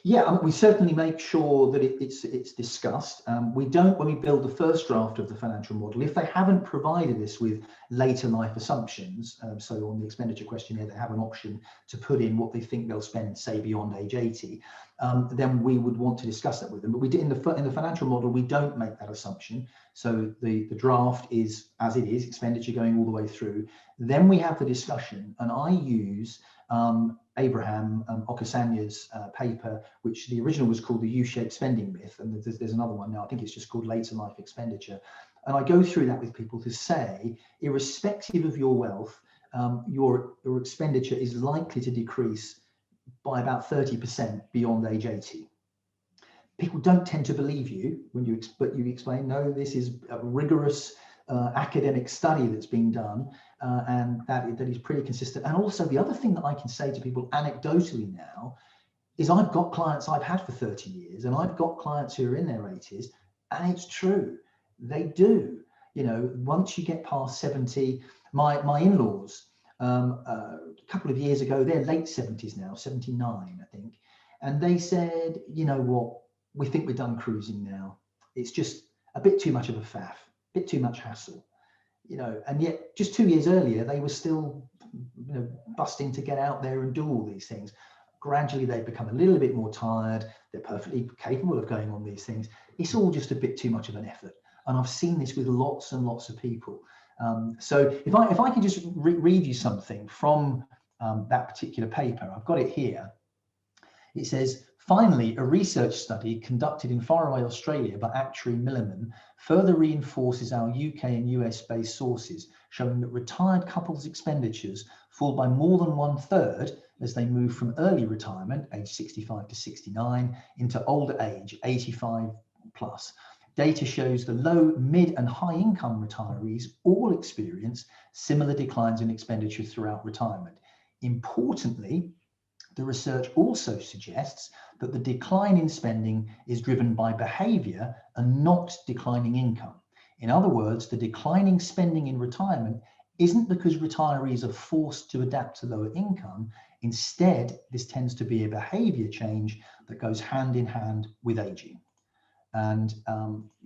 Yeah, I mean, we certainly make sure that it's discussed. We don't, when we build the first draft of the financial model, if they haven't provided us with later life assumptions, so on the expenditure questionnaire, they have an option to put in what they think they'll spend, say, beyond age 80, then we would want to discuss that with them. But we did in the financial model, we don't make that assumption. So the draft is as it is, expenditure going all the way through. Then we have the discussion, and I use Abraham Okasanya's paper, which the original was called the U-shaped spending myth, and there's another one now, I think it's just called later life expenditure. And I go through that with people to say, irrespective of your wealth, your expenditure is likely to decrease by about 30% beyond age 80. People don't tend to believe you when you explain, no, this is a rigorous academic study that's been done, and that is pretty consistent. And also the other thing that I can say to people anecdotally now is I've got clients I've had for 30 years, and I've got clients who are in their 80s, and it's true, they do. You know, once you get past 70, my in-laws, a couple of years ago, they're late 70s now, 79, I think, and they said, you know what, we think we're done cruising now. It's just a bit too much of a faff, a bit too much hassle, you know. And yet just 2 years earlier, they were still, you know, busting to get out there and do all these things. Gradually, they've become a little bit more tired. They're perfectly capable of going on these things. It's all just a bit too much of an effort. And I've seen this with lots and lots of people. So if I can just read you something from that particular paper, I've got it here. It says, finally, a research study conducted in faraway Australia by actuary Milliman further reinforces our UK and US based sources, showing that retired couples' expenditures fall by more than 1/3 as they move from early retirement, age 65 to 69, into older age, 85 plus. Data shows the low, mid and high income retirees all experience similar declines in expenditure throughout retirement. Importantly, the research also suggests that the decline in spending is driven by behavior and not declining income. In other words, the declining spending in retirement isn't because retirees are forced to adapt to lower income. Instead, this tends to be a behavior change that goes hand in hand with aging. And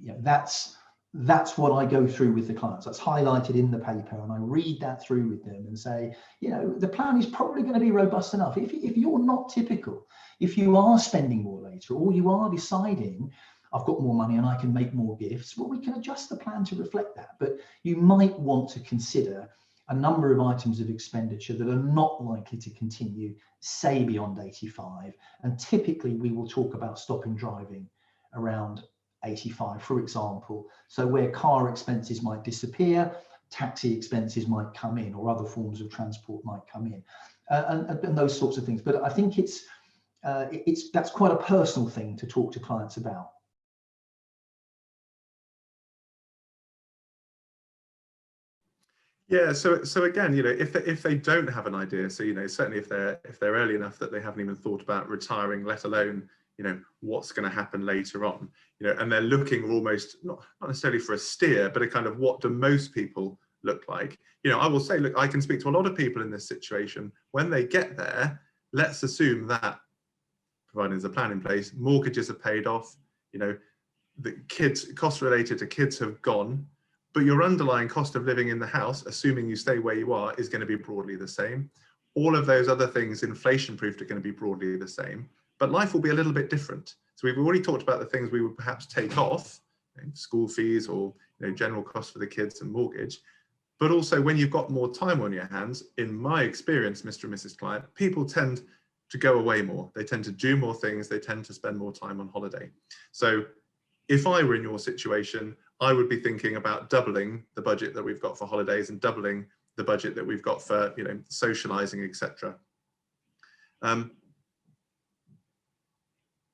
you know, that's what I go through with the clients. That's highlighted in the paper, and I read that through with them and say, you know, the plan is probably going to be robust enough. If you're not typical, if you are spending more later, or you are deciding, I've got more money and I can make more gifts, well, we can adjust the plan to reflect that. But you might want to consider a number of items of expenditure that are not likely to continue, say, beyond 85. And typically we will talk about stopping driving around 85, for example. So where car expenses might disappear, taxi expenses might come in, or other forms of transport might come in, and those sorts of things. But I think that's quite a personal thing to talk to clients about. Yeah, so again, you know, if they don't have an idea, so, you know, certainly if they're early enough that they haven't even thought about retiring, let alone, you know, what's going to happen later on, you know, and they're looking almost not necessarily for a steer, but a kind of, what do most people look like? You know, I will say, look, I can speak to a lot of people in this situation. When they get there, let's assume that, providing there's a plan in place, mortgages are paid off, you know, the kids, costs related to kids have gone, but your underlying cost of living in the house, assuming you stay where you are, is going to be broadly the same. All of those other things, inflation proofed, are going to be broadly the same, but life will be a little bit different. So we've already talked about the things we would perhaps take off, you know, school fees, or, you know, general costs for the kids and mortgage. But also, when you've got more time on your hands, in my experience, Mr. and Mrs. Client, people tend to go away more. They tend to do more things. They tend to spend more time on holiday. So if I were in your situation, I would be thinking about doubling the budget that we've got for holidays and doubling the budget that we've got for, you know, socializing, etc.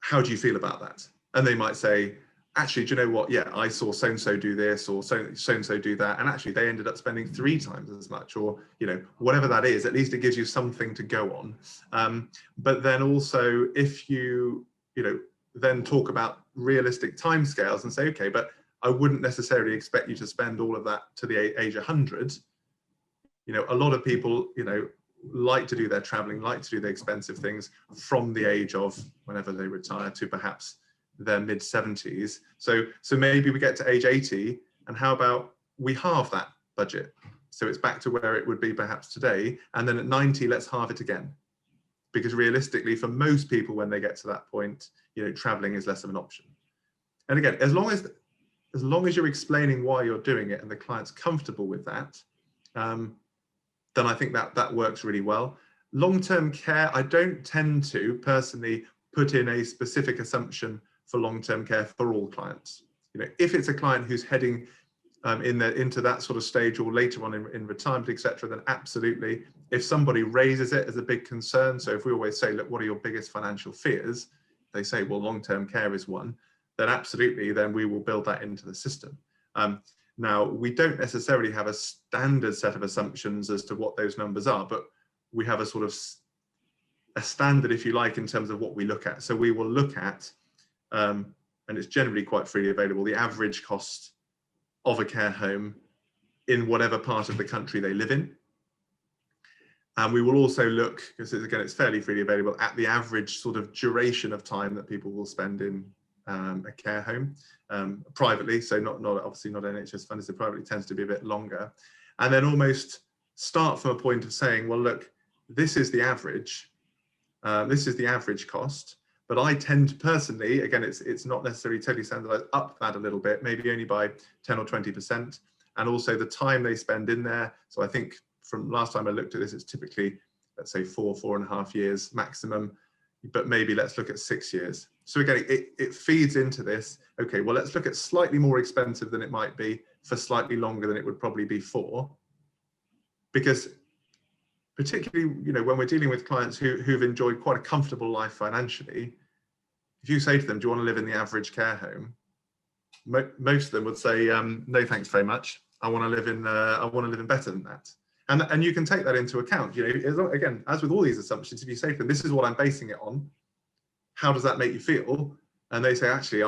How do you feel about that? And they might say, actually, do you know what? Yeah, I saw so-and-so do this, or so-and-so do that, and actually they ended up spending 3 times as much, or, you know, whatever that is. At least it gives you something to go on. But then also, if you know, then talk about realistic timescales and say, okay, but I wouldn't necessarily expect you to spend all of that to the age 100. You know, a lot of people, you know, like to do their traveling, like to do the expensive things from the age of whenever they retire to perhaps their mid 70s. So maybe we get to age 80, and how about we halve that budget? So it's back to where it would be perhaps today. And then at 90, let's halve it again. Because realistically, for most people, when they get to that point, traveling is less of an option. And again, as long as you're explaining why you're doing it and the client's comfortable with that, then I think that works really well. Long-term care, I don't tend to personally put in a specific assumption for long-term care for all clients. If it's a client who's heading into that sort of stage or later on in retirement, etc., then absolutely. If somebody raises it as a big concern, so if we always say, look, what are your biggest financial fears? They say, well, long-term care is one, then absolutely, then we will build that into the system. Now, we don't necessarily have a standard set of assumptions as to what those numbers are, but we have a sort of a standard, if you like, in terms of what we look at. So we will look at, and it's generally quite freely available, the average cost of a care home in whatever part of the country they live in. And we will also look, because again, it's fairly freely available, at the average sort of duration of time that people will spend in a care home privately. So not obviously not NHS funded, so privately tends to be a bit longer. And then almost start from a point of saying, well, look, this is the average. This is the average cost. But I tend to personally, again, it's not necessarily totally standardized, up that a little bit, maybe only by 10 or 20%. And also the time they spend in there. So I think from last time I looked at this, it's typically, let's say 4.5 years maximum, but maybe let's look at 6 years. So again, it feeds into this. Okay, well, let's look at slightly more expensive than it might be for slightly longer than it would probably be for. Because particularly, when we're dealing with clients who've enjoyed quite a comfortable life financially, if you say to them, do you want to live in the average care home? Most of them would say, no, thanks very much. I want to live in better than that. And you can take that into account. Again, as with all these assumptions, if you say to them, this is what I'm basing it on, how does that make you feel? And they say, actually,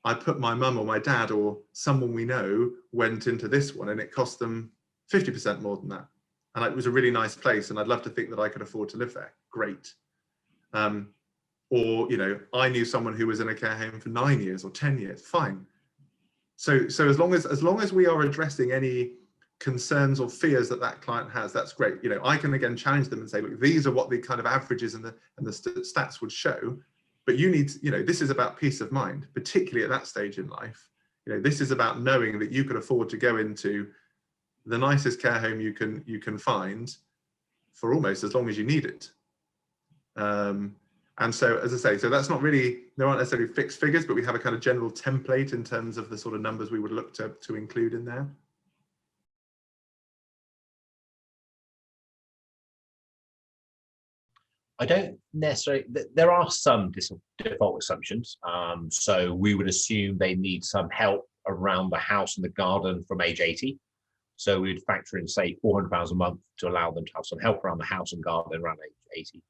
I put my mum or my dad or someone we know went into this one and it cost them 50% more than that. And it was a really nice place, and I'd love to think that I could afford to live there. Great. Or, I knew someone who was in a care home for 9 years or 10 years. Fine. So as long as we are addressing any concerns or fears that client has, that's great. I can again challenge them and say, look, these are what the kind of averages and the stats would show. But you need, this is about peace of mind, particularly at that stage in life. This is about knowing that you can afford to go into the nicest care home you can find for almost as long as you need it. And so, as I say, so that's not really, there aren't necessarily fixed figures, but we have a kind of general template in terms of the sort of numbers we would look to include in there. I don't necessarily, there are some default assumptions. So we would assume they need some help around the house and the garden from age 80. So we'd factor in, say, £400 a month to allow them to have some help around the house and garden around age 80.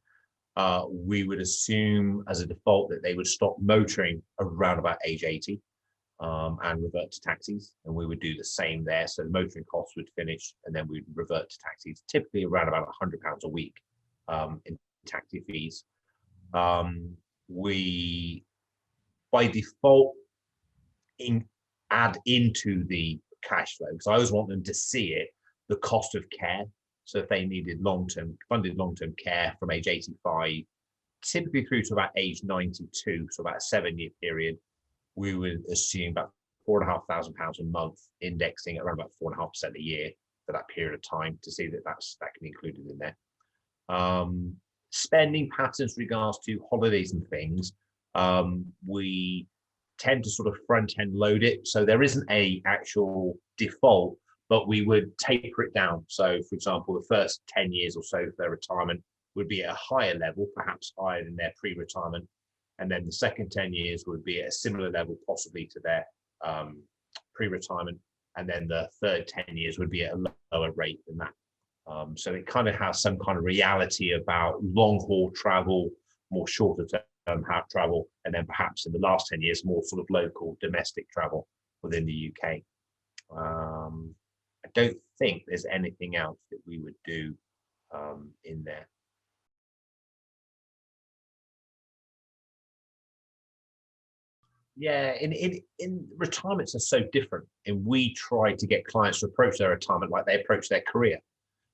We would assume as a default that they would stop motoring around about age 80 and revert to taxis. And we would do the same there. So the motoring costs would finish and then we'd revert to taxis, typically around about £100 a week in taxi fees. We, by default, add into the cash flow, because I always want them to see it, the cost of care. So if they needed funded long-term care from age 85, typically through to about age 92, so about a 7-year period, we would assume about £4,500 a month, indexing at around about 4.5% a year for that period of time, to see that that can be included in there. Spending patterns regards to holidays and things, we tend to sort of front end load it. So there isn't a actual default, but we would taper it down. So for example, the first 10 years or so of their retirement would be at a higher level, perhaps higher than their pre-retirement. And then the second 10 years would be at a similar level, possibly to their pre-retirement. And then the third 10 years would be at a lower rate than that. So it kind of has some kind of reality about long haul travel, more shorter term travel, and then perhaps in the last 10 years, more sort of local domestic travel within the UK. I don't think there's anything else that we would do in there. Yeah, in retirements are so different, and we try to get clients to approach their retirement like they approach their career,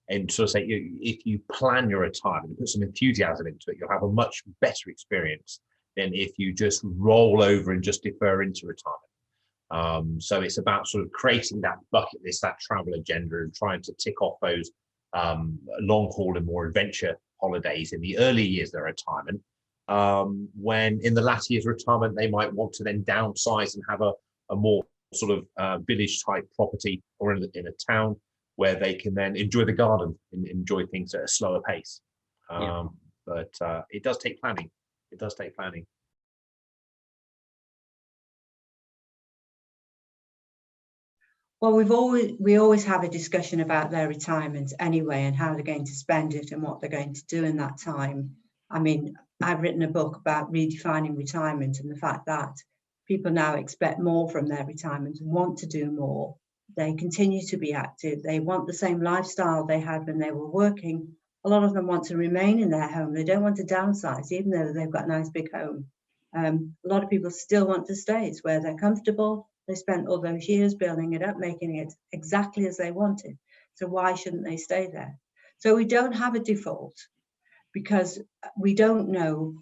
and sort of say, if you plan your retirement and put some enthusiasm into it, you'll have a much better experience than if you just roll over and just defer into retirement. So it's about sort of creating that bucket list, that travel agenda, and trying to tick off those long haul and more adventure holidays in the early years of their retirement. When in the latter years of retirement, they might want to then downsize and have a more sort of village type property, or in a town where they can then enjoy the garden and enjoy things at a slower pace. But it does take planning. It does take planning. Well, we always have a discussion about their retirement anyway, and how they're going to spend it and what they're going to do in that time. I mean, I've written a book about redefining retirement, and the fact that people now expect more from their retirement and want to do more. They continue to be active. They want the same lifestyle they had when they were working. A lot of them want to remain in their home. They don't want to downsize, even though they've got a nice big home. A lot of people still want to stay. It's where they're comfortable. They spent all those years building it up, making it exactly as they wanted. So why shouldn't they stay there? So we don't have a default, because we don't know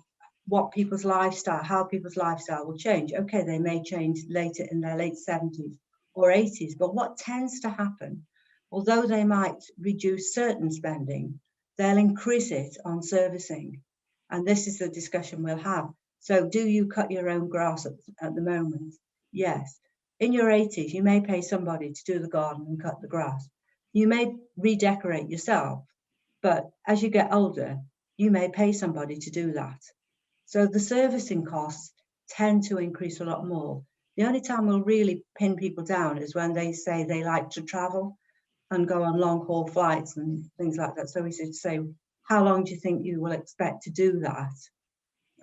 what people's lifestyle, how people's lifestyle will change. Okay, they may change later in their late 70s or 80s, but what tends to happen, although they might reduce certain spending, they'll increase it on servicing. And this is the discussion we'll have. So do you cut your own grass at the moment? Yes. In your 80s, you may pay somebody to do the garden and cut the grass. You may redecorate yourself, but as you get older, you may pay somebody to do that. So the servicing costs tend to increase a lot more. The only time we'll really pin people down is when they say they like to travel and go on long haul flights and things like that. So we should say, how long do you think you will expect to do that?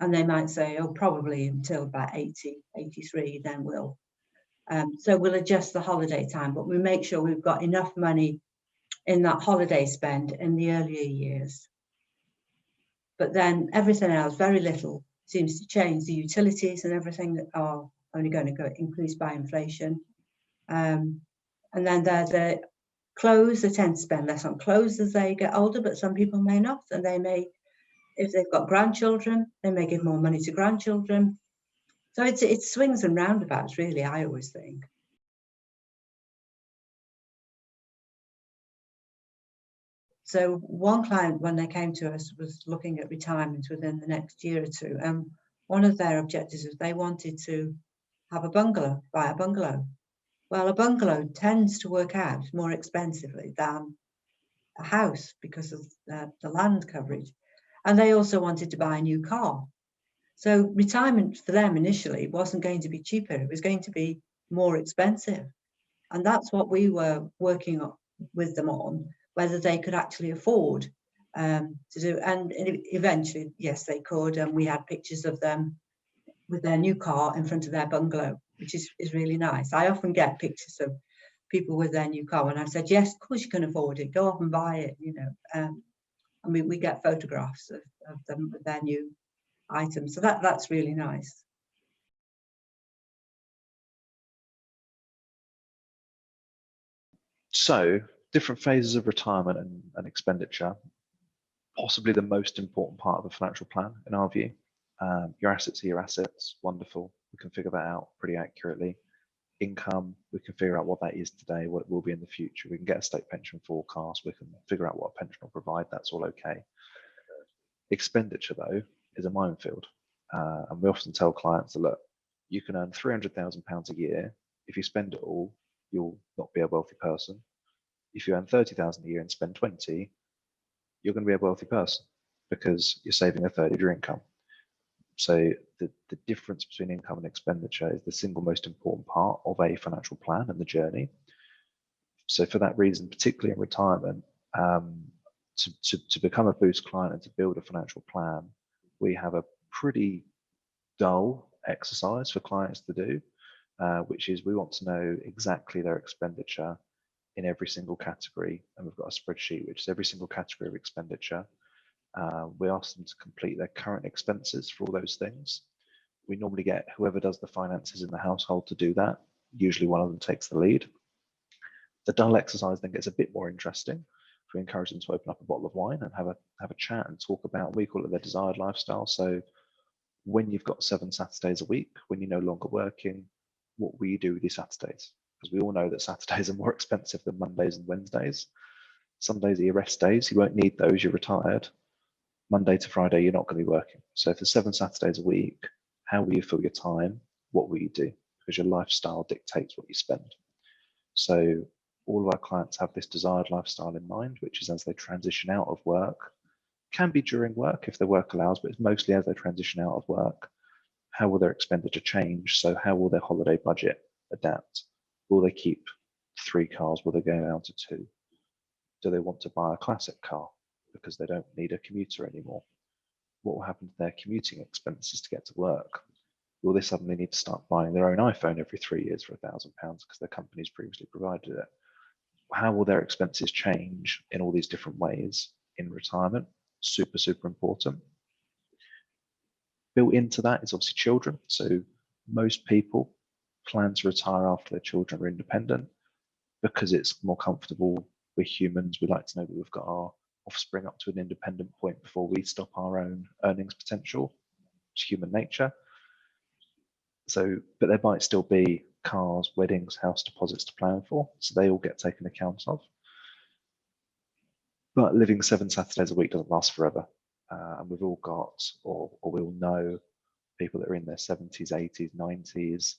And they might say, oh, probably until about 80, 83, then we'll. So we'll adjust the holiday time, but we make sure we've got enough money in that holiday spend in the earlier years. But then everything else, very little seems to change. The utilities and everything that are only going to go increase by inflation. And then there's the clothes. They tend to spend less on clothes as they get older, but some people may not. And they may, if they've got grandchildren, they may give more money to grandchildren. So it swings and roundabouts, really, I always think. So one client, when they came to us, was looking at retirement within the next year or two. And one of their objectives was they wanted to have a bungalow, buy a bungalow. Well, a bungalow tends to work out more expensively than a house because of the land coverage. And they also wanted to buy a new car. So retirement for them initially wasn't going to be cheaper. It was going to be more expensive. And that's what we were working with them on, whether they could actually afford to do. And eventually, yes, they could. And we had pictures of them with their new car in front of their bungalow, which is really nice. I often get pictures of people with their new car, and I've said, yes, of course you can afford it. Go up and buy it, you know. I mean, we get photographs of them with their new items. So that's really nice. So, different phases of retirement and expenditure, possibly the most important part of a financial plan, in our view. Your assets are your assets, wonderful. We can figure that out pretty accurately. Income, we can figure out what that is today, what it will be in the future. We can get a state pension forecast, we can figure out what a pension will provide, that's all okay. Expenditure, though, is a minefield. And we often tell clients that, look, you can earn £300,000 a year. If you spend it all, you'll not be a wealthy person. If you earn 30,000 a year and spend 20, you're going to be a wealthy person because you're saving a third of your income. So the difference between income and expenditure is the single most important part of a financial plan and the journey. So for that reason, particularly in retirement, to become a Boost client and to build a financial plan, we have a pretty dull exercise for clients to do, which is we want to know exactly their expenditure in every single category, and we've got a spreadsheet which is every single category of expenditure. We ask them to complete their current expenses for all those things. We normally get whoever does the finances in the household to do that. Usually one of them takes the lead. The dull exercise then gets a bit more interesting. We encourage them to open up a bottle of wine and have a chat and talk about, we call it their desired lifestyle. So when you've got 7 Saturdays a week, when you're no longer working, what will you do with your Saturdays? Because we all know that Saturdays are more expensive than Mondays and Wednesdays. Some days are your rest days. You won't need those. You're retired. Monday to Friday, you're not going to be working. So for 7 Saturdays a week, how will you fill your time? What will you do? Because your lifestyle dictates what you spend. So all of our clients have this desired lifestyle in mind, which is as they transition out of work, can be during work if their work allows, but it's mostly as they transition out of work. How will their expenditure change? So how will their holiday budget adapt? Will they keep 3 cars? Will they go down to 2? Do they want to buy a classic car because they don't need a commuter anymore? What will happen to their commuting expenses to get to work? Will they suddenly need to start buying their own iPhone every 3 years for £1,000 because their company's previously provided it? How will their expenses change in all these different ways in retirement? Super, super important. Built into that is obviously children. So most people plan to retire after their children are independent because it's more comfortable. We're humans. We like to know that we've got our offspring up to an independent point before we stop our own earnings potential. It's human nature. So, but there might still be cars, weddings, house deposits to plan for. So they all get taken account of. But living 7 Saturdays a week doesn't last forever. And we've all got, or we all know, people that are in their 70s, 80s, 90s.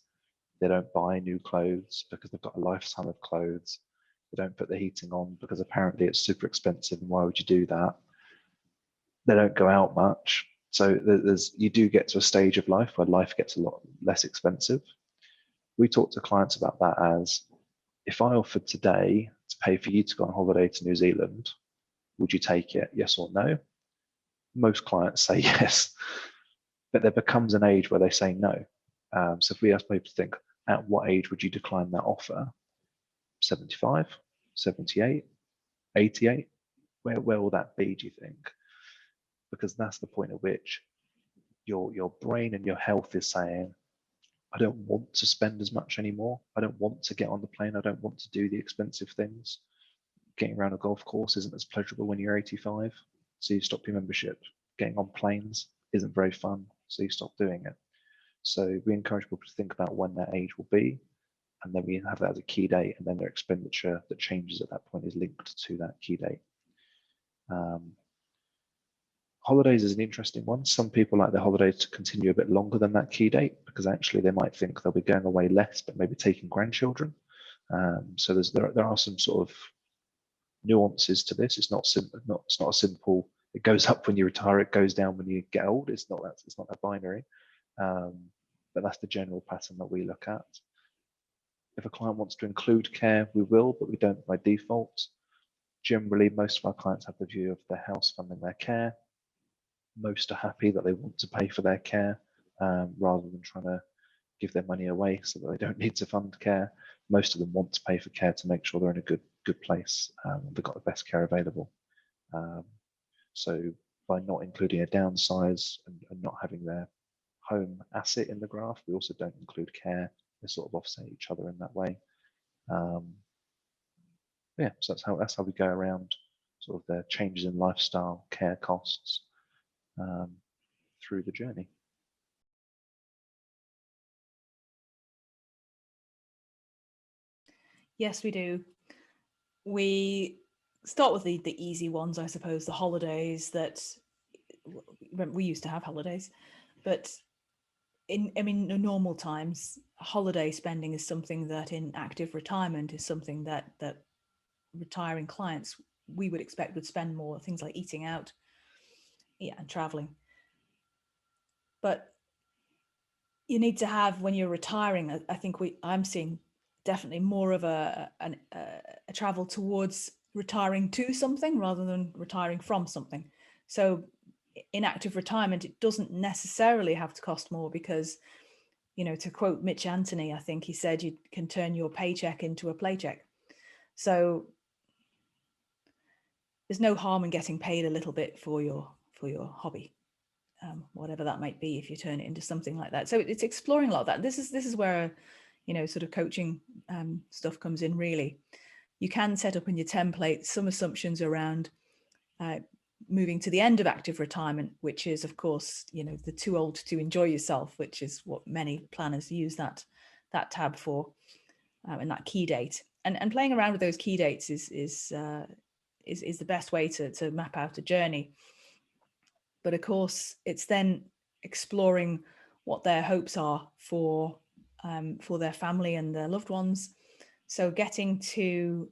They don't buy new clothes because they've got a lifetime of clothes. They don't put the heating on because apparently it's super expensive. And why would you do that? They don't go out much. So you do get to a stage of life where life gets a lot less expensive. We talk to clients about that as, if I offered today to pay for you to go on holiday to New Zealand, would you take it? Yes or no? Most clients say yes, but there becomes an age where they say no. So if we ask people to think, at what age would you decline that offer? 75, 78, 88? Where will that be, do you think? Because that's the point at which your brain and your health is saying, I don't want to spend as much anymore. I don't want to get on the plane. I don't want to do the expensive things. Getting around a golf course isn't as pleasurable when you're 85, so you stop your membership. Getting on planes isn't very fun, so you stop doing it. So we encourage people to think about when that age will be, and then we have that as a key date, and then their expenditure that changes at that point is linked to that key date. Holidays is an interesting one. Some people like their holidays to continue a bit longer than that key date because actually they might think they'll be going away less, but maybe taking grandchildren. So there are some sort of nuances to this. It's not a simple. It goes up when you retire. It goes down when you get old. It's not that binary. But that's the general pattern that we look at. If a client wants to include care, we will, but we don't by default. Generally, most of our clients have the view of their house funding their care. Most are happy that they want to pay for their care rather than trying to give their money away so that they don't need to fund care. Most of them want to pay for care to make sure they're in a good place and they've got the best care available. So by not including a downsize and not having their home asset in the graph, we also don't include care. They sort of offset each other in that way. Yeah, so that's how we go around sort of the changes in lifestyle, care costs through the journey. Yes, we do. We start with the easy ones, I suppose, the holidays that we used to have holidays, but in normal times, holiday spending is something that in active retirement is something that retiring clients we would expect would spend more, things like eating out, and traveling. But you need to have, when you're retiring, I think I'm seeing definitely more of a travel towards retiring to something rather than retiring from something. So in active retirement, it doesn't necessarily have to cost more because, to quote Mitch Anthony, I think he said you can turn your paycheck into a playcheck. So there's no harm in getting paid a little bit for your hobby, whatever that might be, if you turn it into something like that. So it's exploring a lot of that. This is where, sort of coaching stuff comes in. Really, you can set up in your template some assumptions around moving to the end of active retirement, which is, of course, the too old to enjoy yourself, which is what many planners use that tab for, and that key date. And playing around with those key dates is the best way to map out a journey. But of course, it's then exploring what their hopes are for their family and their loved ones. So getting to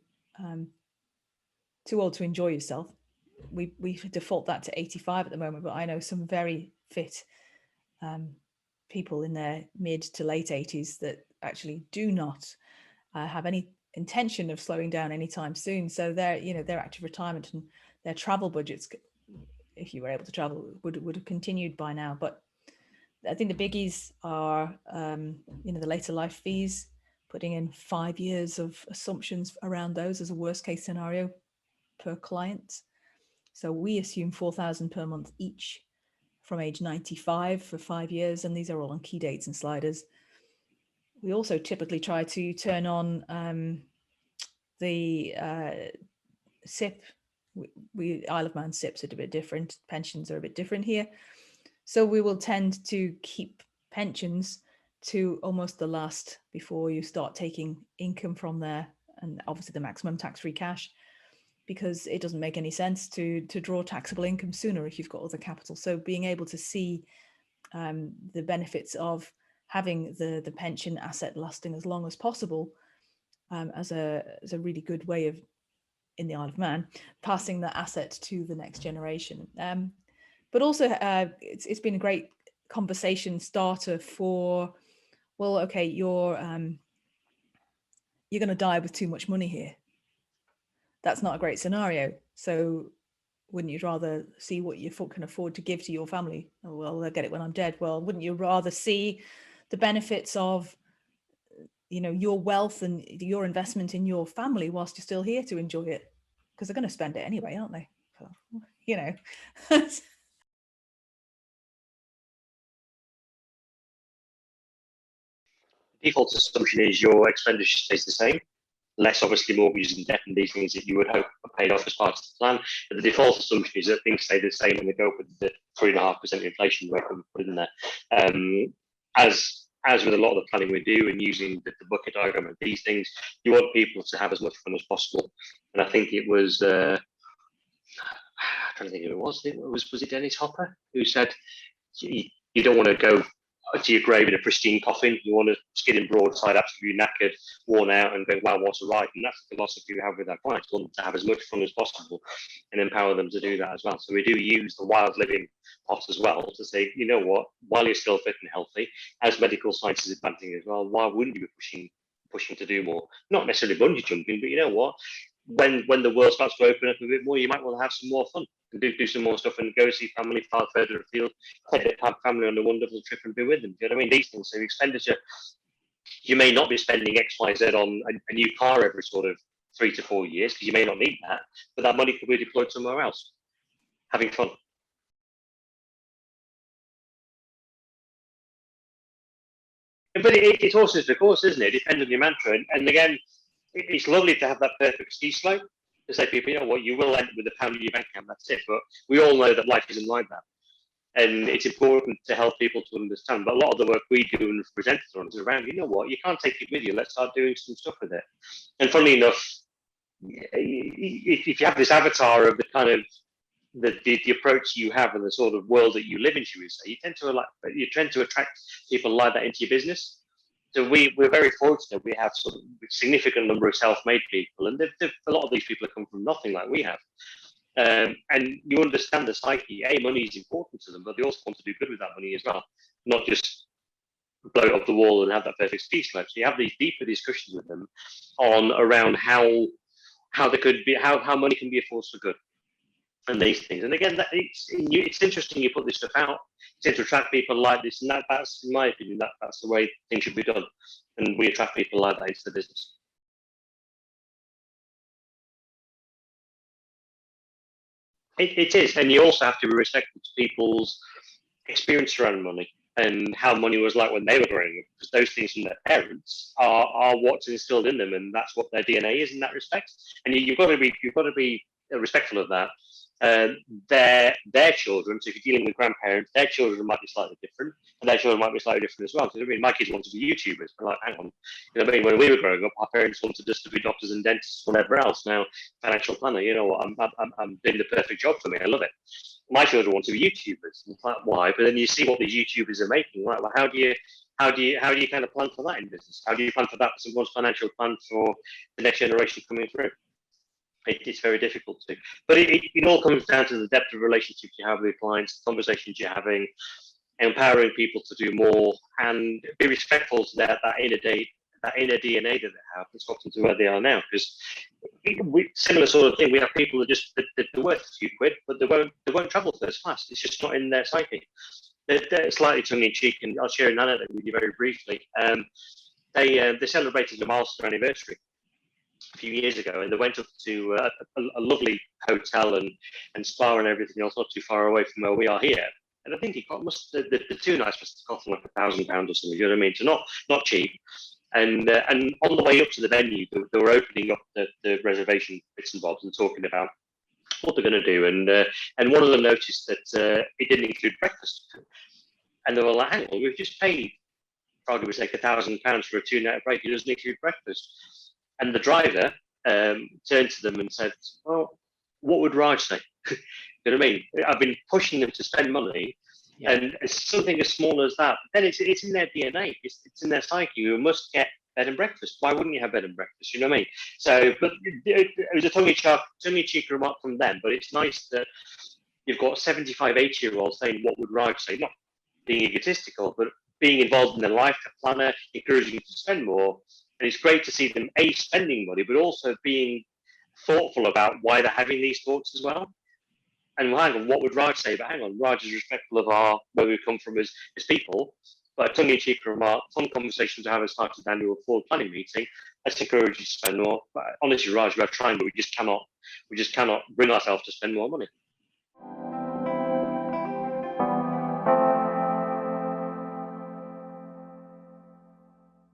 too old to enjoy yourself, we default that to 85 at the moment, but I know some very fit people in their mid to late 80s that actually do not have any intention of slowing down anytime soon. So their active retirement and their travel budgets, if you were able to travel, would have continued by now. But I think the biggies are the later life fees, putting in 5 years of assumptions around those as a worst case scenario per client. So we assume 4,000 per month each from age 95 for 5 years, and these are all on key dates and sliders. We also typically try to turn on the SIP. We Isle of Man SIPs are a bit different. Pensions are a bit different here. So we will tend to keep pensions to almost the last before you start taking income from there, and obviously the maximum tax-free cash, because it doesn't make any sense to draw taxable income sooner if you've got other capital. So being able to see the benefits of having the pension asset lasting as long as possible as a really good way of, in the Isle of Man, passing that asset to the next generation. But also it's been a great conversation starter for, well, okay, you're going to die with too much money here. That's not a great scenario. So wouldn't you rather see what you can afford to give to your family? Oh, well, they'll get it when I'm dead. Well, wouldn't you rather see the benefits of, your wealth and your investment in your family whilst you're still here to enjoy it? Because they're going to spend it anyway, aren't they? So, Default assumption is your expenditure stays the same, less obviously mortgages and debt and these things that you would hope are paid off as part of the plan. But the default assumption is that things stay the same and they go up with the 3.5% inflation rate that we put in there. As with a lot of the planning we do and using the bucket diagram and these things, you want people to have as much fun as possible. And I think it was, I'm trying to think who it was. Was it Dennis Hopper who said, you don't want to go to your grave in a pristine coffin. You want to skid in broadside, absolutely knackered, worn out, and go, wow, what's right? And that's the philosophy we have with our clients. We want them to have as much fun as possible and empower them to do that as well. So we do use the wild living pot as well to say, you know what, while you're still fit and healthy, as medical science is advancing as well, why wouldn't you be pushing to do more? Not necessarily bungee jumping, but you know what? When the world starts to open up a bit more, you might want to have some more fun and do some more stuff and go see family far further afield, take the family on a wonderful trip and be with them. Do you know what I mean? These things. So expenditure, you may not be spending X, Y, Z on a new car every sort of 3 to 4 years because you may not need that, but that money could be deployed somewhere else, having fun. But it's horses for course, isn't it? It depends on your mantra. And again, it's lovely to have that perfect ski slope to say people, you know what, you will end with a pound in your bank account, that's it. But we all know that life isn't like that. And it's important to help people to understand. But a lot of the work we do and present on is around, you know what, you can't take it with you. Let's start doing some stuff with it. And funnily enough, if you have this avatar of the kind of the approach you have and the sort of world that you live in, you tend to attract people like that into your business. So we're very fortunate. We have sort of a significant number of self-made people, and a lot of these people have come from nothing like we have. And you understand the psyche. Money is important to them, but they also want to do good with that money as well, not just blow it off the wall and have that perfect ski slope. So you have these deeper discussions with them around how there could be how money can be a force for good. And these things, and again, it's interesting you put this stuff out to attract people like this, and that's in my opinion that's the way things should be done, and we attract people like that into the business. It is, and you also have to be respectful to people's experience around money and how money was like when they were growing up, because those things from their parents are what's instilled in them, and that's what their DNA is in that respect. And you've got to be respectful of that. Their children. So if you're dealing with grandparents, their children might be slightly different, and their children might be slightly different as well. So I mean, my kids want to be YouTubers, but like, hang on, you know what I mean? When we were growing up, our parents wanted us to be doctors and dentists, whatever else. Now, financial planner, you know what? I'm doing the perfect job for me. I love it. My children want to be YouTubers. It's like, why? But then you see what these YouTubers are making. Right? Well, how do you kind of plan for that in business? How do you plan for that? Someone's financial plan for the next generation coming through. It's very difficult to. But it all comes down to the depth of relationships you have with clients, the conversations you're having, empowering people to do more, and be respectful to that inner DNA that they have that's got them to where they are now. Because similar sort of thing, we have people that just they're worth a few quid, but they won't travel first class. It's just not in their psyche. They're slightly tongue in cheek, and I'll share an anecdote with you very briefly. They celebrated a milestone anniversary a few years ago, and they went up to a lovely hotel and spa and everything else, not too far away from where we are here. And I think it got the 2 nights must have cost them like £1,000 or something. You know what I mean? So not cheap. And on the way up to the venue, they were opening up the reservation bits and bobs and talking about what they're going to do. And one of them noticed that it didn't include breakfast. And they were like, hang on, we've just paid, for argument's sake, £1,000 for a 2-night break. It doesn't include breakfast. And the driver turned to them and said, well, what would Raj say? You know what I mean? I've been pushing them to spend money, and it's something as small as that. But then it's in their DNA. It's in their psyche. You must get bed and breakfast. Why wouldn't you have bed and breakfast? You know what I mean? So, but it was a tongue-in-cheek remark from them. But it's nice that you've got 75, 80-year-olds saying, what would Raj say? Not being egotistical, but being involved in their life, the planner, encouraging you to spend more. And it's great to see them, A, spending money, but also being thoughtful about why they're having these thoughts as well. And well, hang on, what would Raj say? But hang on, Raj is respectful of where we've come from as people. But a tongue-in-cheek remark, fun conversation to have as part of the annual forward planning meeting. Let's encourage you to spend more. But honestly, Raj, we're trying, but we just cannot bring ourselves to spend more money.